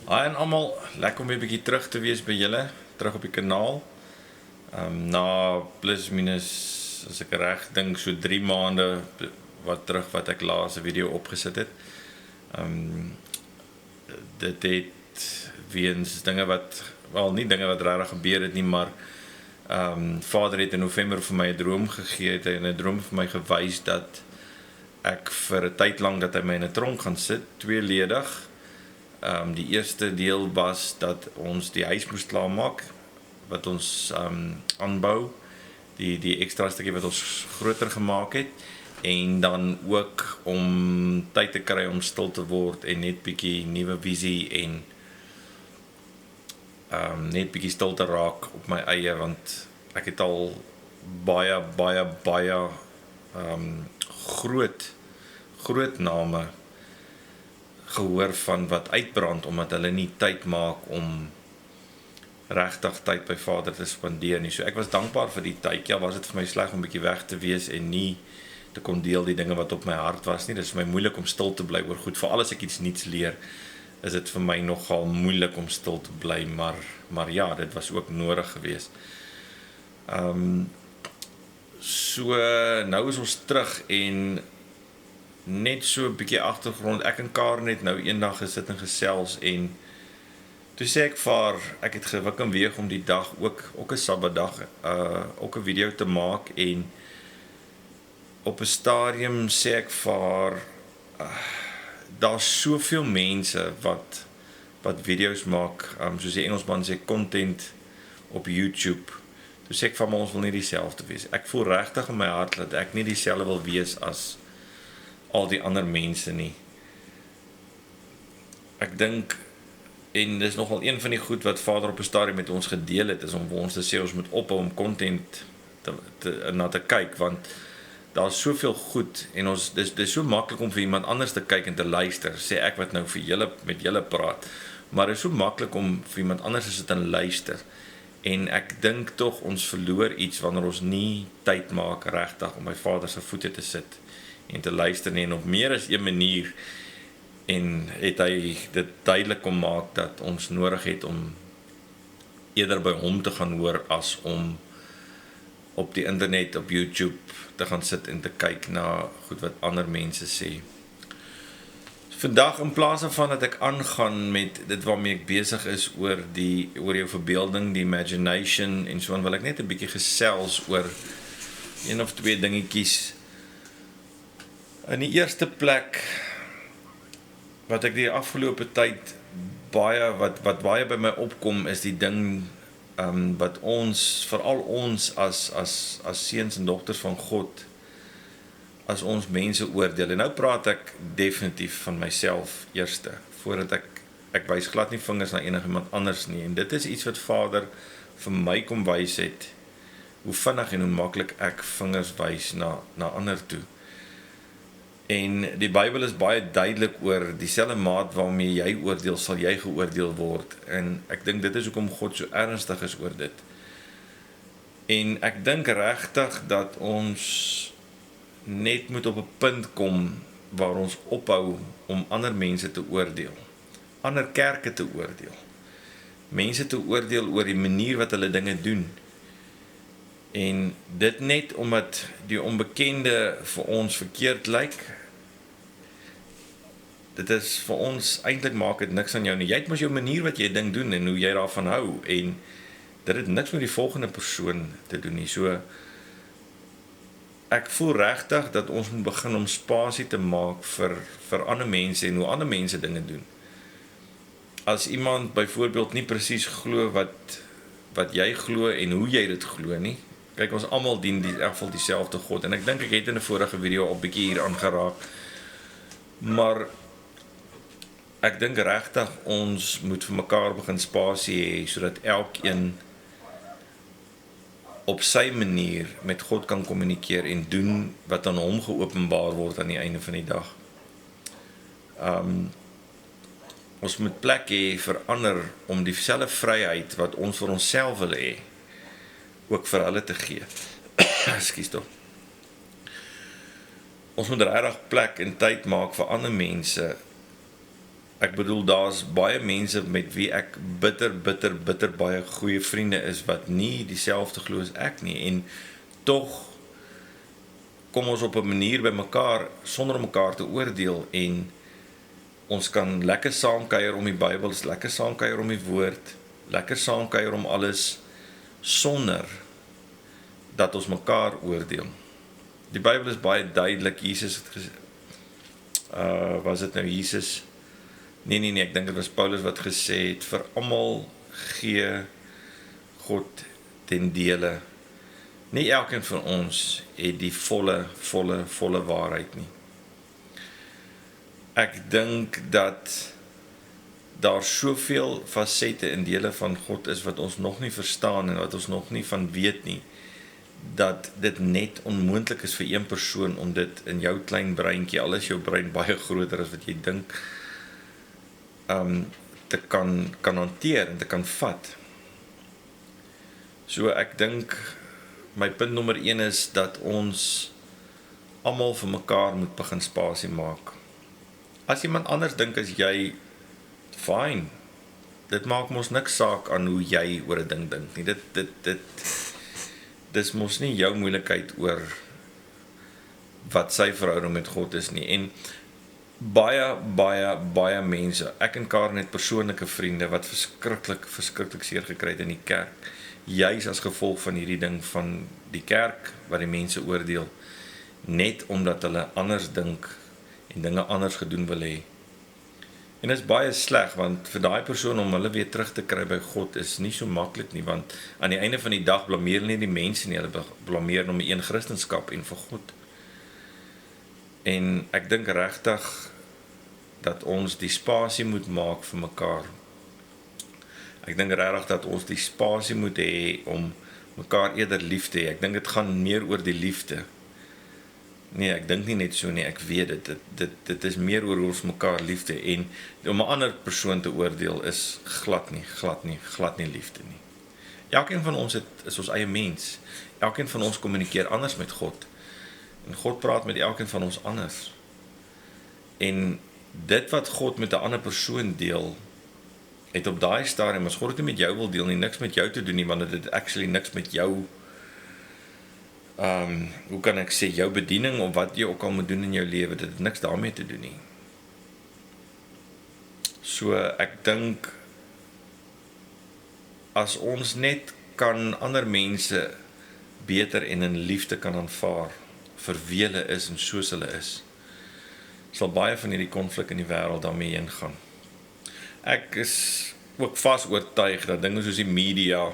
Hi en almal, lekker om weer 'n bietjie terug te wees by julle, terug op die kanaal. Na plus minus, as ek reg dink, so 3 maande wat terug wat ek laas 'n video opgesit het. Dit het weens dinge wat, wel nie dinge wat regtig gebeur het nie, maar Vader het in November vir my 'n droom gegee het en 'n droom vir my gewys dat ek vir 'n tyd lank dat hy my in 'n tronk gaan sit, tweeledig. Die eerste deel was dat ons die huis moes klaarmaak wat ons aanbou, die extra stukkie wat ons groter gemaak het, en dan ook om tyd te kry om stil te word en net bietjie nuwe visie en net bietjie stil te raak op my eie, want ek het al baie groot name gehoor van wat uitbrand omdat hulle nie tyd maak om regtig tyd by Vader te spandeer nie. So ek was dankbaar vir die tyd. Ja, was dit vir my sleg om bietjie weg te wees en nie te kon deel die dinge wat op my hart was nie. Dit is vir my moeilik om stil te bly oor goed. Veral as ek iets nuuts leer, is dit vir my nogal moeilik om stil te bly, maar ja, dit was ook nodig geweest. So nou is ons terug en net so 'n bietjie agtergrond. Ek en Karen het nou eendag gesit en gesels en toe sê ek vir haar, ek het gewik en weeg om die dag ook 'n Sabbatdag, ook 'n video te maak, en op 'n stadium sê ek vir haar, daar's soveel mense wat video's maak, soos die Engelsman sê, content op YouTube. Toe sê ek van ons wil nie dieselfde wees. Ek voel regtig in my hart dat ek nie dieselfde wil wees as al die ander mense nie. Ek dink, en dis nogal een van die goed wat Vader op 'n stadium met ons gedeel het, is om vir ons te sê ons moet ophou om content na te kyk, want daar's soveel goed en dis so maklik om vir iemand anders te kyk en te luister, sê ek wat nou vir julle met julle praat, maar dit is so maklik om vir iemand anders te sit en luister. En ek dink tog ons verloor iets wanneer ons nie tyd maak regtig om by Vader se voete te sit en te luister nie, en op meer as een manier, en het hy dit duidelik kom maak dat ons nodig het om eerder by hom te gaan hoor as om op die internet, op YouTube te gaan sit en te kyk na goed wat ander mense sê. Vandag, in plaas van dat ek aangaan met dit waarmee ek besig is oor jou verbeelding, die imagination en so, wil ek net 'n bietjie gesels oor een of twee dingetjies. In die eerste plek, wat ek die afgelope tyd wat baie by my opkom, is die ding wat ons, veral ons as seuns en dogters van God, as ons mense oordeel. En nou praat ek definitief van myself eerste, voordat ek wys glad nie vingers na enigiemand anders nie. En dit is iets wat Vader vir my kom wys het, hoe vinnig en hoe maklik ek vingers wys na ander toe. En die Bybel is baie duidelik oor dieselfde maat waarmee jy oordeel, sal jy geoordeel word. En ek dink dit is hoekom God so ernstig is oor dit. En ek dink regtig dat ons net moet op 'n punt kom waar ons ophou om ander mense te oordeel, ander kerke te oordeel, mense te oordeel oor die manier wat hulle dinge doen. En dit net omdat die onbekende vir ons verkeerd lyk, dit is vir ons, eintlik maak dit niks aan jou nie. Jy het mos jou manier wat jy ding doen en hoe jy daarvan hou, en dit het niks met die volgende persoon te doen nie. So, ek voel regtig dat ons moet begin om spasie te maak vir ander mense en hoe ander mense dinge doen. As iemand byvoorbeeld nie presies glo wat jy glo en hoe jy dit glo nie, kyk, ons almal dien in elk geval dieselfde God, en ek dink ek het in 'n vorige video al bietjie hier aangeraak, maar ek dink regtig ons moet vir mekaar begin spasie hê, sodat elkeen op sy manier met God kan kommunikeer en doen wat aan hom geopenbaar word aan die einde van die dag. Ons moet plek hê vir ander om dieselfde vryheid wat ons vir onsself wil hê, ook vir hulle te gee. Ekskuus tog. Ons moet regtig plek en tyd maak vir ander mense Ek bedoel, daar's baie mense met wie ek bitter baie goeie vriende is, wat nie dieselfde glo as ek nie, en tog kom ons op 'n manier by mekaar, sonder om mekaar te oordeel, en ons kan lekker saamkuier om die Bybel, lekker saamkuier om die woord, lekker saamkuier om alles, sonder dat ons mekaar oordeel. Die Bybel is baie duidelik. Jesus het gesê, was dit nou Jesus? Nee, ek dink dit was Paulus wat gesê het, vir almal gee God ten dele. Nie elkeen van ons het die volle waarheid nie. Ek dink dat daar soveel fasette en dele van God is wat ons nog nie verstaan en wat ons nog nie van weet nie, dat dit net onmoontlik is vir een persoon om dit in jou klein breintjie, al is jou brein baie groter as wat jy dink, te kan hanteer en te kan vat. So ek dink, my punt nommer 1 is dat ons almal vir mekaar moet begin spasie maak. As iemand anders dink as jy, fine. Dit maak mos niks saak aan hoe jy oor 'n ding dink nie. Dis mos nie jou moeilikheid oor wat sy verhouding met God is nie. En baie mense, ek en Karen het persoonlike vriende wat verskriklik seer gekry het in die kerk, juis as gevolg van hierdie ding van die kerk wat die mense oordeel, net omdat hulle anders dink en dinge anders gedoen wil hê. En dit is baie sleg, want vir daai persoon om hulle weer terug te kry by God is nie so maklik nie, want aan die einde van die dag blameer hulle nie die mense nie, hulle blameer om die een Christendom en vir God. En ek dink regtig dat ons die spasie moet maak vir mekaar. Ek dink regtig dat ons die spasie moet hê om mekaar eerder lief te hê. Ek dink dit gaan meer oor die liefde. Nee, ek dink nie net so nie, ek weet dit is meer oor ons mekaar liefde, en om 'n ander persoon te oordeel is glad nie liefde nie. Elkeen van ons is ons eie mens. Elkeen van ons kommunikeer anders met God. En God praat met elkeen van ons anders. En dit wat God met 'n ander persoon deel, het op daai stadium, as God dit nie met jou wil deel nie, niks met jou te doen nie, want dit het actually niks met jou, hoe kan ek sê, jou bediening of wat jy ook al moet doen in jou lewe, dit het niks daarmee te doen nie. So ek dink, as ons net kan ander mense beter en in liefde kan aanvaar, vir wie hulle is en soos hulle is, sal baie van hierdie konflik in die wêreld daarmee heen gaan. Ek is ook vas oortuig dat dinge soos die media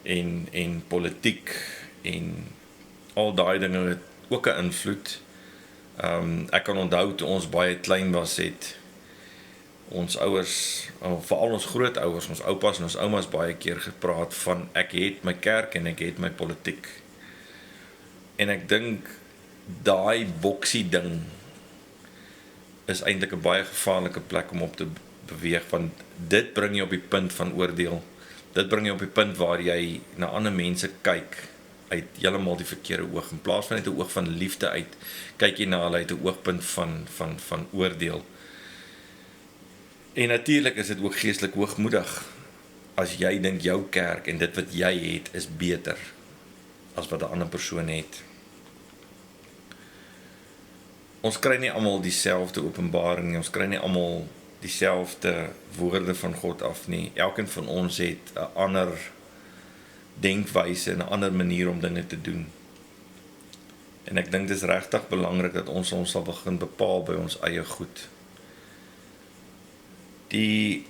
en politiek en al daai dinge het ook 'n invloed. Ek kan onthou toe ons baie klein was, het ons ouers, veral ons grootouers, ons oupas en ons oumas baie keer gepraat van ek het my kerk en ek het my politiek. En ek dink daai boksie ding is eintlik 'n baie gevaarlike plek om op te beweeg, want dit bring jy op die punt van oordeel. Dit bring jy op die punt waar jy na ander mense kyk uit heeltemal die verkeerde oog. In plaas van uit 'n oog van liefde uit, kyk jy na hulle uit 'n oogpunt van oordeel. En natuurlik is dit ook geestelik hoogmoedig as jy dink jou kerk en dit wat jy het is beter as wat 'n ander persoon het. Ons kry nie almal dieselfde openbaring nie, ons kry nie almal dieselfde woorde van God af nie. Elkeen van ons het 'n ander denkwyse en 'n ander manier om dinge te doen. En ek dink dit is regtig belangrik dat ons sal begin bepaal by ons eie goed. Die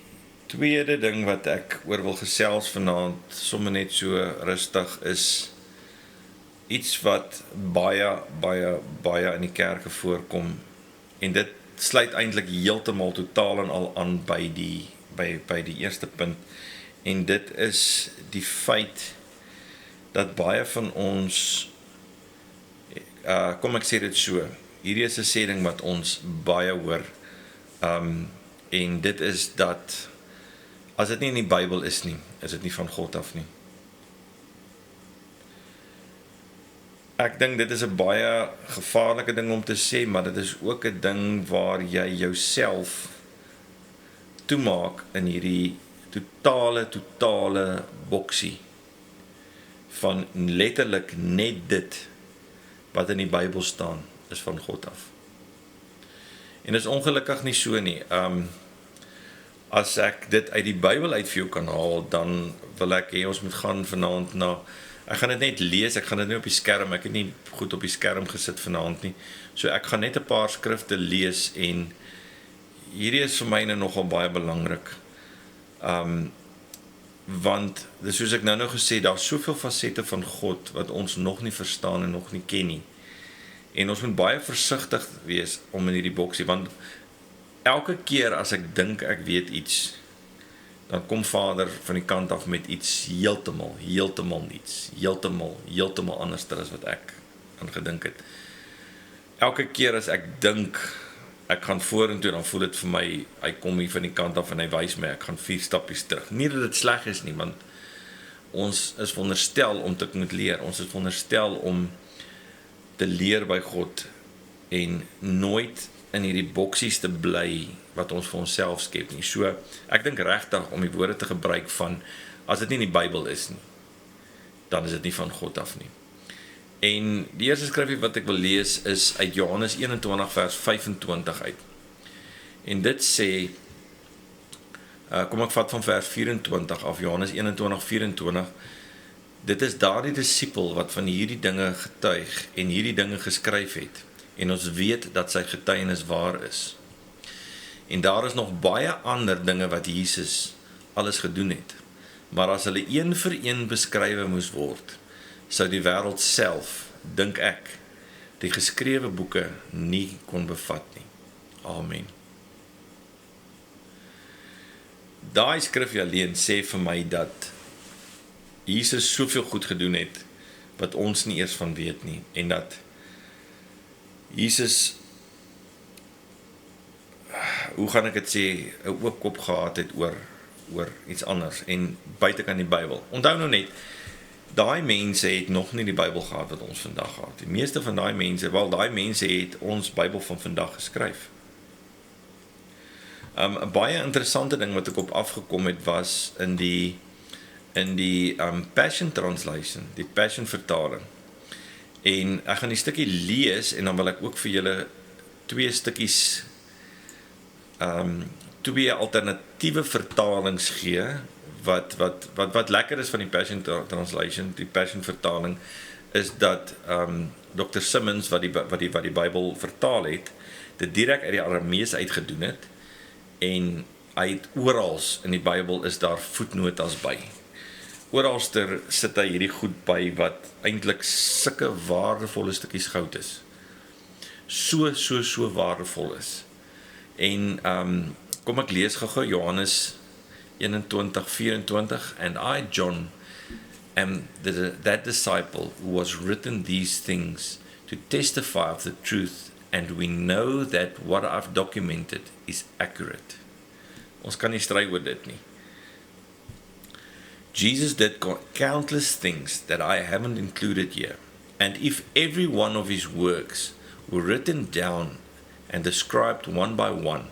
tweede ding wat ek oor wil gesels vanaand, sommer net so rustig, is iets wat baie in die kerke voorkom, en dit sluit eintlik heeltemal totaal en al aan by die eerste punt, en dit is die feit dat baie van ons, kom ek sê dit so, hierdie is 'n sêding wat ons baie hoor, en dit is dat as dit nie in die Bybel is nie, is dit nie van God af nie. Ek dink dit is 'n baie gevaarlike ding om te sê, maar dit is ook 'n ding waar jy jouself toemaak in hierdie totale boksie van letterlik net dit wat in die Bybel staan, is van God af. En is ongelukkig nie so nie. As ek dit uit die Bybel uit vir jou kan haal, dan wil ek hê ons moet gaan vanaand na, ek gaan dit net lees, ek gaan dit nie op die skerm, ek het nie goed op die skerm gesit vanaand nie, so ek gaan net 'n paar skrifte lees, en hierdie is vir my nogal baie belangrik, want, soos ek nou gesê, daar is soveel fasette van God, wat ons nog nie verstaan en nog nie ken nie, en ons moet baie versigtig wees om in hierdie boksie, want elke keer as ek dink ek weet iets, dan kom Vader van die kant af met iets heeltemal niets, heeltemal anders as wat ek aan gedink het. Elke keer as ek dink, ek gaan vorentoe, dan voel dit vir my, hy kom hier van die kant af en hy wys my, ek gaan 4 stappies terug. Nie dat dit sleg is nie, want ons is veronderstel om te moet leer, ons is veronderstel om te leer by God, en nooit in hierdie boksies te bly, wat ons vir onsself skep nie. So, ek dink regtig om die woorde te gebruik van, as dit nie in die Bybel is nie, dan is dit nie van God af nie. En die eerste skrifgie wat ek wil lees, is uit Johannes 21 vers 25 uit. En dit sê, kom ek vat van vers 24 af, Johannes 21, 24, dit is daardie disipel wat van hierdie dinge getuig, en hierdie dinge geskryf het, en ons weet dat sy getuienis waar is. En daar is nog baie ander dinge wat Jesus alles gedoen het, maar as hulle een vir een beskrywe moes word, sou die wêreld self, dink ek, die geskrewe boeke nie kon bevat nie. Amen. Daai skrifgie alleen sê vir my dat Jesus soveel goed gedoen het, wat ons nie eers van weet nie, en dat Jesus, hoe gaan ek dit sê, 'n oop kop gehad het oor iets anders, en buitekant die Bybel. Onthou nou net, daai mense het nog nie die Bybel gehad wat ons vandag gehad. Die meeste van daai mense, daai mense het ons Bybel van vandag geskryf. 'n baie interessante ding wat ek op afgekom het, was in die Passion Translation, die Passion vertaling. En ek gaan die stukkie lees, en dan wil ek ook vir julle 2 stukkies, 2 alternatiewe vertalings gee, wat lekker is van die Passion Translation, die Passion vertaling, is dat Dr. Simmons, wat die Bybel vertaal het, dit direk uit die Aramees uitgedoen het, en hy het orals in die Bybel is daar voetnotas by. Oralster sit hy hierdie goed by, wat eintlik sulke waardevolle stukkies goud is. So waardevol is. En kom ek lees gou Johannes 21:24, and I, John, am that disciple who was written these things to testify of the truth, and we know that what I've documented is accurate. Ons kan nie stry oor dit nie. Jesus did countless things that I haven't included here, and if every one of his works were written down and described one by one,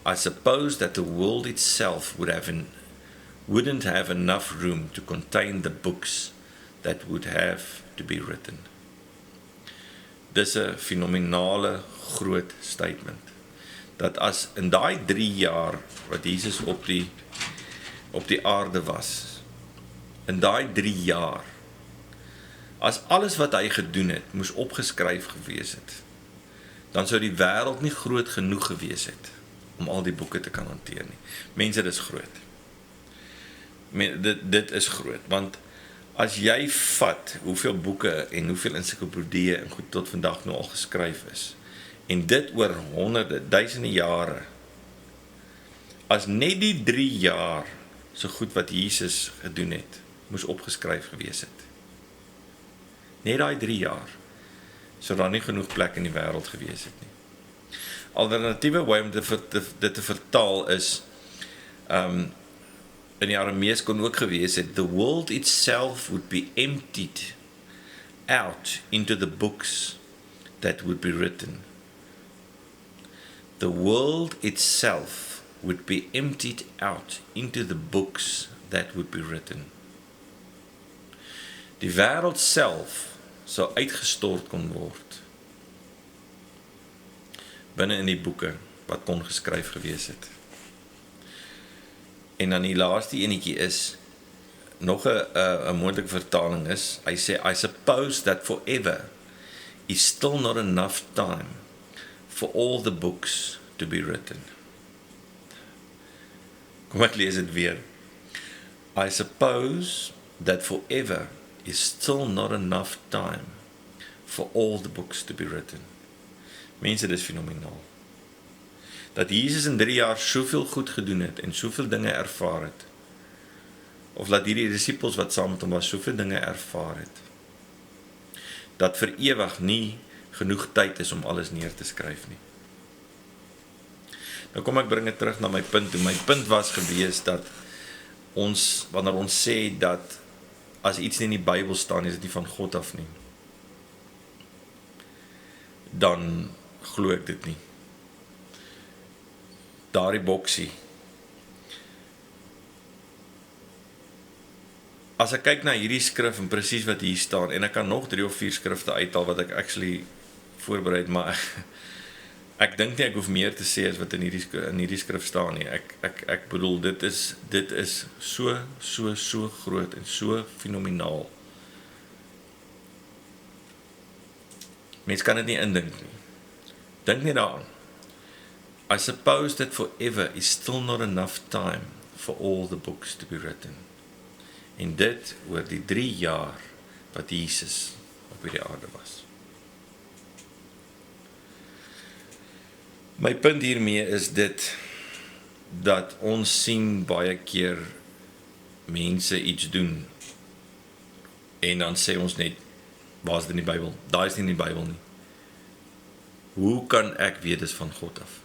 I suppose that the world itself wouldn't have enough room to contain the books that would have to be written. Dis 'n fenominale groot statement, dat as in daai 3 jaar wat Jesus op die aarde was, in daai 3 jaar, as alles wat hy gedoen het, moes opgeskryf gewees het, dan sou die wêreld nie groot genoeg gewees het, om al die boeke te kan hanteer nie. Mense, dit is groot. Dit is groot, want as jy vat hoeveel boeke en hoeveel ensiklopedieë en goed tot vandag nou al geskryf is, en dit oor honderde, duisende jare, as net die 3 jaar so goed wat Jesus gedoen het, moes opgeskryf gewees het. Net daai 3 jaar, sou daar nie genoeg plek in die wêreld gewees het nie. Alternatiewe way om dit te vertaal is, in die Aramees kon ook gewees het, the world itself would be emptied out into the books that would be written. The world itself would be emptied out into the books that would be written. Die wêreld self sou uitgestort kon word binne in die boeke wat kon geskryf gewees het. En dan die laaste enetjie is nog 'n moontlike vertaling is, hy sê, I suppose that forever is still not enough time for all the books to be written. Kom ek lees dit weer. I suppose that forever is still not enough time for all the books to be written. Mense, dit is fenomenaal. Dat Jesus in 3 jaar soveel goed gedoen het en soveel dinge ervaar het. Of dat hierdie disippels wat saam met hom was, soveel dinge ervaar het. Dat vir ewig nie genoeg tyd is om alles neer te skryf nie. Nou kom ek bring dit terug na my punt toe. My punt was gewees dat ons, wanneer ons sê dat as iets nie in die Bybel staan, is dit nie van God af nie. Dan glo ek dit nie. Daardie boksie. As ek kyk na hierdie skrif en presies wat hier staan, en ek kan nog 3 of 4 skrifte uithaal wat ek actually voorbereid, maar ek dink nie ek hoef meer te sê as wat in hierdie skrif staan nie. Ek bedoel, dit is so groot en so fenomenaal. Mens kan dit nie indink nie. Dink nie daaraan. I suppose that forever is still not enough time for all the books to be written. En dit oor die 3 jaar wat Jesus op hierdie aarde was. My punt hiermee is dit, dat ons sien baie keer mense iets doen, en dan sê ons net, waar is dit in die Bybel? Daar is nie in die Bybel nie. Hoe kan ek weet dis van God af?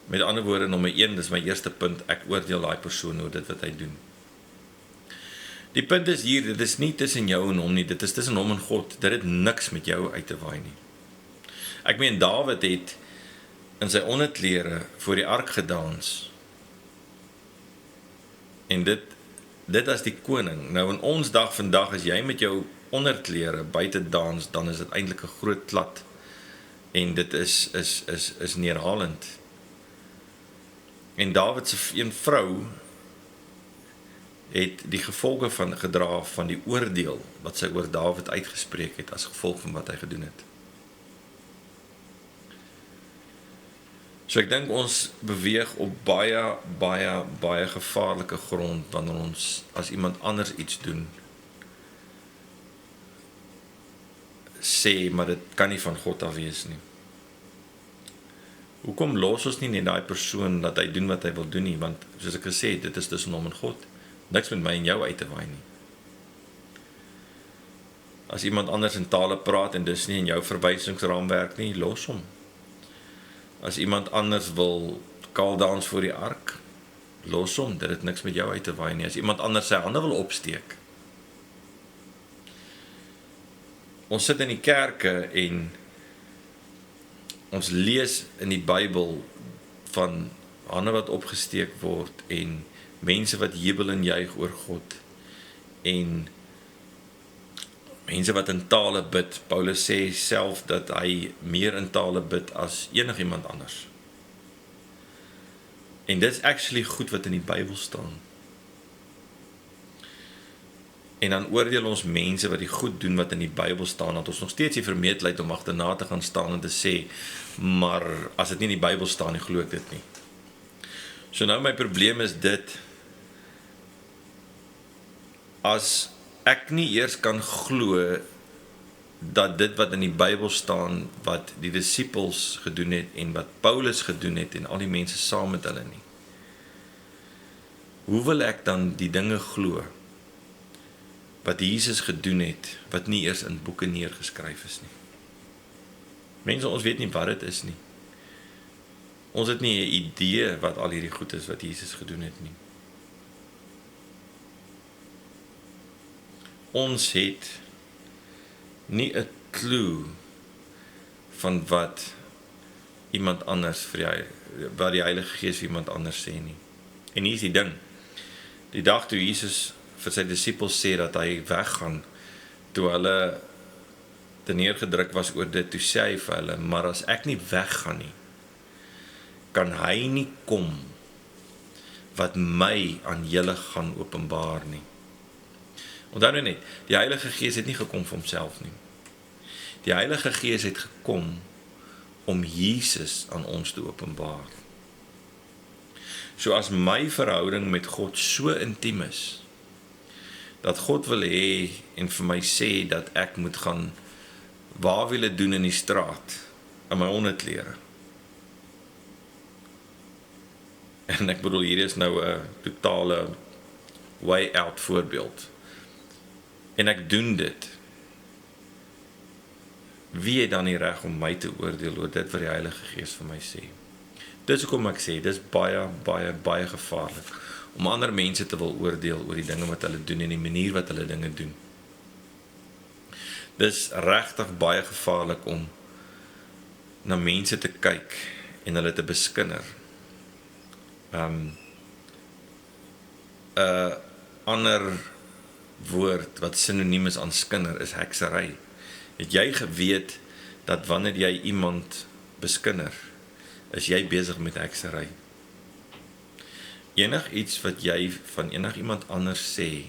Met ander woorde, nommer 1, dis my eerste punt, ek oordeel daai persoon oor dit wat hy doen. Die punt is hier, dit is nie tussen jou en hom nie, dit is tussen hom en God, dit het niks met jou uit te waai nie. Ek meen, Dawid het in sy onderklere voor die ark gedans, en dit as die koning. Nou in ons dag vandag, as jy met jou onderklere buite dans, dan is dit eintlik 'n groot klad, en dit is neerhalend. En Dawid se een vrou het die gevolge van gedra van die oordeel wat sy oor Dawid uitgespreek het as gevolg van wat hy gedoen het. So ek dink ons beweeg op baie gevaarlike grond wanneer ons as iemand anders iets doen sê, maar dit kan nie van God af wees nie. Hoekom los ons nie net daai persoon dat hy doen wat hy wil doen nie, want soos ek gesê het, dit is tussen hom en God. Niks met my en jou uit te waai nie. As iemand anders in tale praat en dis nie in jou verwysingsraamwerk nie, los hom. As iemand anders wil kaal dans voor die ark, los hom, dit het niks met jou uit te waai nie. As iemand anders sy hande wil opsteek. Ons sit in die kerke en ons lees in die Bybel van hande wat opgesteek word en mense wat jubel en juig oor God en mense wat in tale bid. Paulus sê self dat hy meer in tale bid as enigiemand anders. En dit is actually goed wat in die Bybel staan. En dan oordeel ons mense wat die goed doen wat in die Bybel staan, dat ons nog steeds die vermetelheid om agterna te gaan staan en te sê, maar as dit nie in die Bybel staan nie, glo ek dit nie. So nou my probleem is dit, as ek nie eers kan glo dat dit wat in die Bybel staan, wat die disippels gedoen het en wat Paulus gedoen het en al die mense saam met hulle nie, hoe wil ek dan die dinge glo wat Jesus gedoen het, wat nie eers in boeke neergeskryf is nie? Mense, ons weet nie wat dit is nie. Ons het nie 'n idee wat al hierdie goed is wat Jesus gedoen het nie. Ons het nie 'n klou van wat iemand anders vir jou, wat die Heilige Gees vir iemand anders sê nie. En hier is die ding, die dag toe Jesus vir sy disippels sê dat hy weggaan, toe hulle te neergedruk was oor dit, toe sê hy vir hulle, maar as ek nie weggaan nie, kan hy nie kom wat my aan julle gaan openbaar nie. Onthou nou net, die Heilige Gees het nie gekom vir homself nie. Die Heilige Gees het gekom om Jesus aan ons te openbaar. So as my verhouding met God so intiem is, dat God wil hê en vir my sê dat ek moet gaan waarwiele doen in die straat, in my onderklere. En ek bedoel, hier is nou 'n totale way out voorbeeld. En ek doen dit. Wie het dan die reg om my te oordeel oor dit wat die Heilige Gees vir my sê? Dis hoekom ek sê, dis baie gevaarlik om ander mense te wil oordeel oor die dinge wat hulle doen en die manier wat hulle dinge doen. Dis regtig baie gevaarlik om na mense te kyk en hulle te beskinder. 'n ander woord wat sinoniem is aan skinder is heksery. Het jy geweet dat wanneer jy iemand beskinder, is jy besig met heksery? Iets wat jy van iemand anders sê,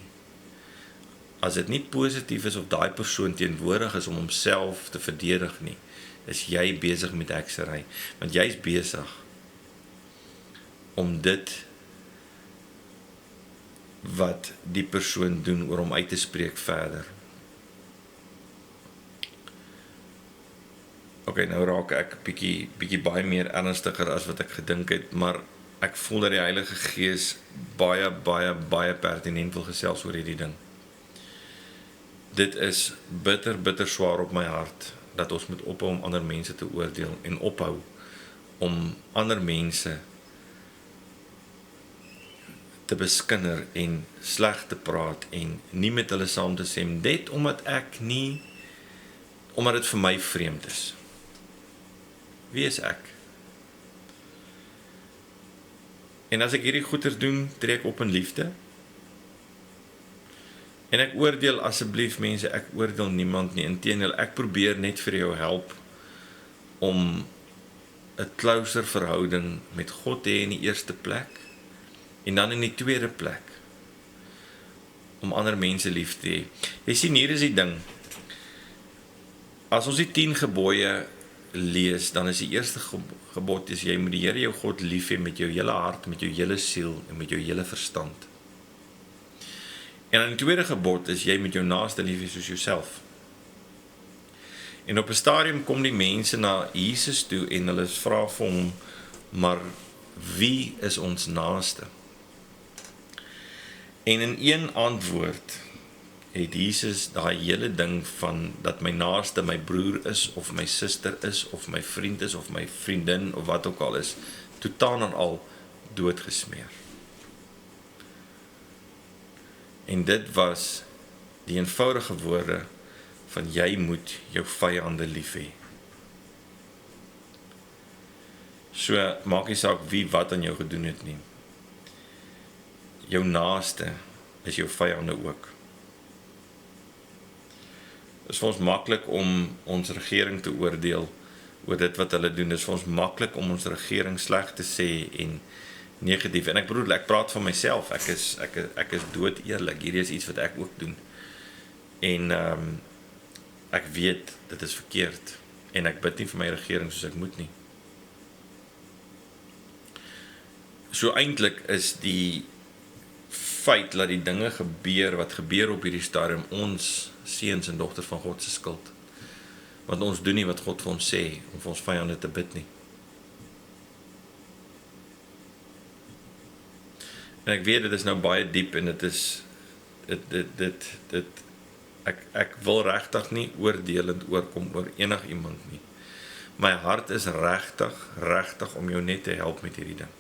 as dit nie positief is of daai persoon teenwoordig is om homself te verdedig nie, is jy besig met heksery, want jy is besig om dit wat die persoon doen oor hom uit te spreek verder. Ok, nou raak ek bietjie baie meer ernstiger as wat ek gedink het, maar ek voel dat die Heilige Gees baie pertinent wil gesels oor hierdie ding. Dit is bitter swaar op my hart, dat ons moet ophou om ander mense te oordeel, en ophou om ander mense te beskinder en sleg te praat en nie met hulle saam te sê, net omdat dit vir my vreemd is. Wie is ek? En as ek hierdie goeders doen, tree ek op in liefde. En ek oordeel asseblief mense, ek oordeel niemand nie, inteendeel, ek probeer net vir jou help om 'n closer verhouding met God te hê in die eerste plek, en dan in die tweede plek, om ander mense lief te hê. Jy sien, hier is die ding, as ons die 10 gebooie lees, dan is die eerste gebod, is jy moet die Here jou God lief hê met jou hele hart, met jou hele siel, en met jou hele verstand. En dan die tweede gebod is, jy moet jou naaste lief hê soos jouself. En op 'n stadium kom die mense na Jesus toe, en hulle vra vir hom, maar wie is ons naaste? En in een antwoord het Jesus daai hele ding van dat my naaste my broer is, of my suster is, of my vriend is, of my vriendin, of wat ook al is, totaal en al doodgesmeer. En dit was die eenvoudige woorde van jy moet jou vyande lief hê. So maak nie saak wie wat aan jou gedoen het nie. Jou naaste is jou vyande ook. Dit is vir ons maklik om ons regering te oordeel oor dit wat hulle doen. Dit is vir ons maklik om ons regering sleg te sê en negatief. En ek bedoel, ek praat van myself. Ek is dood eerlik. Hierdie is iets wat ek ook doen. En ek weet dit is verkeerd. En ek bid nie vir my regering soos ek moet nie. So eintlik is die feit dat die dinge gebeur wat gebeur op hierdie stadium ons seuns en dogters van God se skuld. Want ons doen nie wat God vir ons sê om vir ons vyande te bid nie. En ek weet dit is nou baie diep en dit is ek wil regtig nie oordelend oorkom oor enigiemand nie. My hart is regtig om jou net te help met hierdie ding.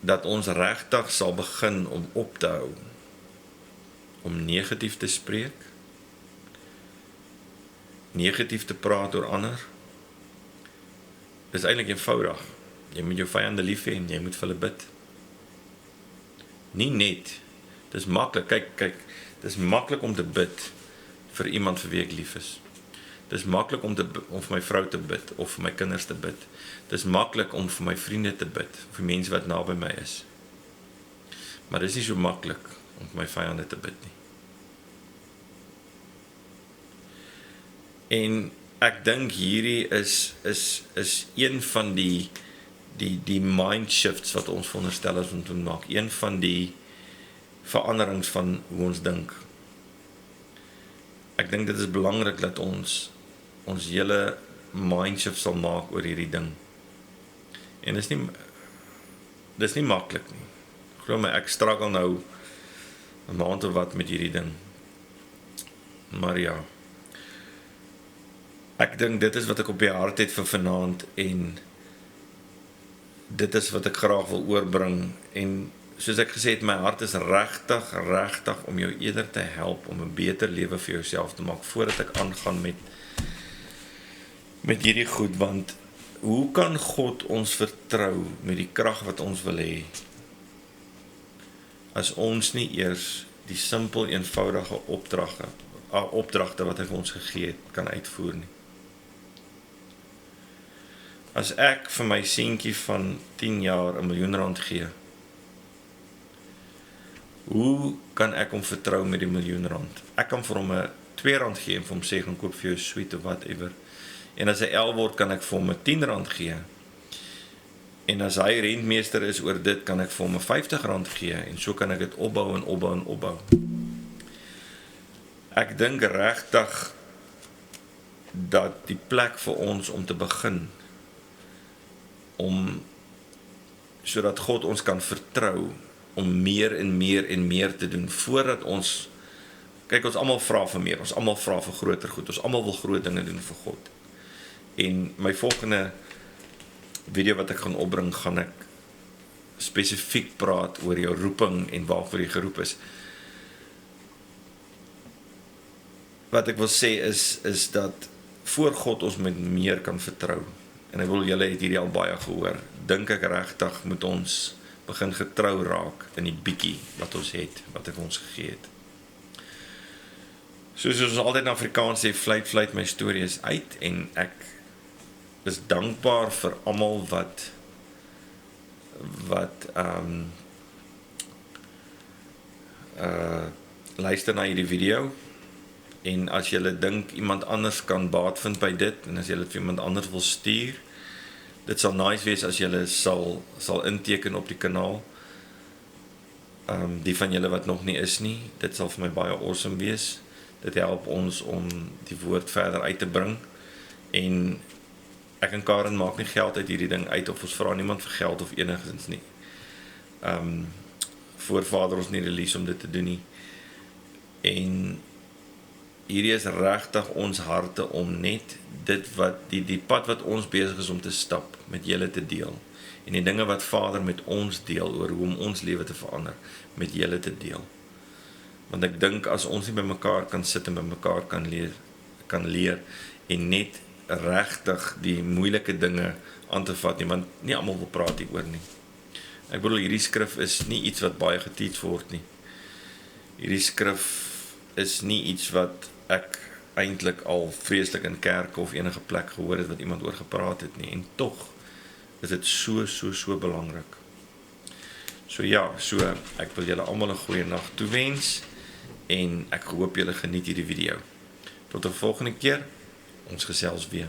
Dat ons regtig sal begin om op te hou om negatief te spreek, negatief te praat oor ander, Dis eintlik eenvoudig. Jy moet jou vyande lief hê en jy moet vir hulle bid. Nie net. Dis maklik. Kyk, dis maklik om te bid vir iemand vir wie ek lief is. Dis maklik om vir my vrou te bid of vir my kinders te bid. Dis maklik om vir my vriende te bid, vir mense wat naby my is. Maar dis nie so maklik om vir my vyande te bid nie. En ek dink hierdie is een van die mind shifts wat ons veronderstel is om te maak. Een van die veranderings van hoe ons dink. Ek dink dit is belangrik dat ons hele mind shift sal maak oor hierdie ding. En dis nie maklik nie. Glo my, ek struggle nou 'n maand of wat met hierdie ding. Maar ja, ek dink dit is wat ek op die hart het vir vanaand en dit is wat ek graag wil oorbring en soos ek gesê het, my hart is regtig om jou eerder te help om 'n beter lewe vir jouself te maak voordat ek aangaan met hierdie goed, want hoe kan God ons vertrou met die krag wat ons wil hê as ons nie eers die simpel eenvoudige opdragte wat hy vir ons gegee het kan uitvoer nie. As ek vir my seentjie van 10 jaar R1 miljoen gee, hoe kan ek hom vertrou met die R1 miljoen? Ek kan vir hom R2 gee en vir hom sê, gaan koop vir jou sweet of whatever. En as hy 11 word, kan ek vir hom R10 gee. En as hy rentmeester is oor dit, kan ek vir hom R50 gee. En so kan ek dit opbou. Ek dink regtig dat die plek vir ons om te begin, sodat God ons kan vertrou, om meer en meer te doen, voordat ons, kyk, ons almal vra vir meer, ons almal vra vir groter goed, ons almal wil groot dinge doen vir God. En my volgende video wat ek gaan opbring, gaan ek spesifiek praat oor jou roeping en waarvoor jy geroep is. Wat ek wil sê is dat voor God ons met meer kan vertrou. En ek wil julle het hierdie al baie gehoor. Dink ek regtig moet ons begin getrou raak in die bietjie wat ons het, wat ek ons gegee het. Soos ons altyd in Afrikaans sê, vlieg my storie is uit, en ek is dankbaar vir almal wat luister na hierdie video, en as julle dink iemand anders kan baat vind by dit, en as julle dit vir iemand anders wil stuur, dit sal nice wees as julle sal inteken op die kanaal. Die van julle wat nog nie is nie, dit sal vir my baie awesome wees. Dit help ons om die woord verder uit te bring. En ek en Karen maak nie geld uit hierdie ding uit, of ons vra niemand vir geld of enigins nie. Voor Vader ons nie release om dit te doen nie. En hierdie is regtig ons harte om net dit wat die pad wat ons besig is om te stap met julle te deel, en die dinge wat Vader met ons deel oor hoe om ons lewe te verander, met julle te deel. Want ek dink as ons nie by mekaar kan sit en by mekaar kan leer en net regtig die moeilike dinge aan te vat nie, want nie almal wil praat hieroor nie. Ek bedoel, hierdie skrif is nie iets wat baie geteach word nie. Hierdie skrif is nie iets wat ek eintlik al vreeslik in kerke of enige plek gehoor het wat iemand oor gepraat het nie, en tog is dit so belangrik. So ja, ek wil julle almal 'n goeie nag toewens, en ek hoop julle geniet hierdie video. Tot 'n volgende keer, ons gesels weer.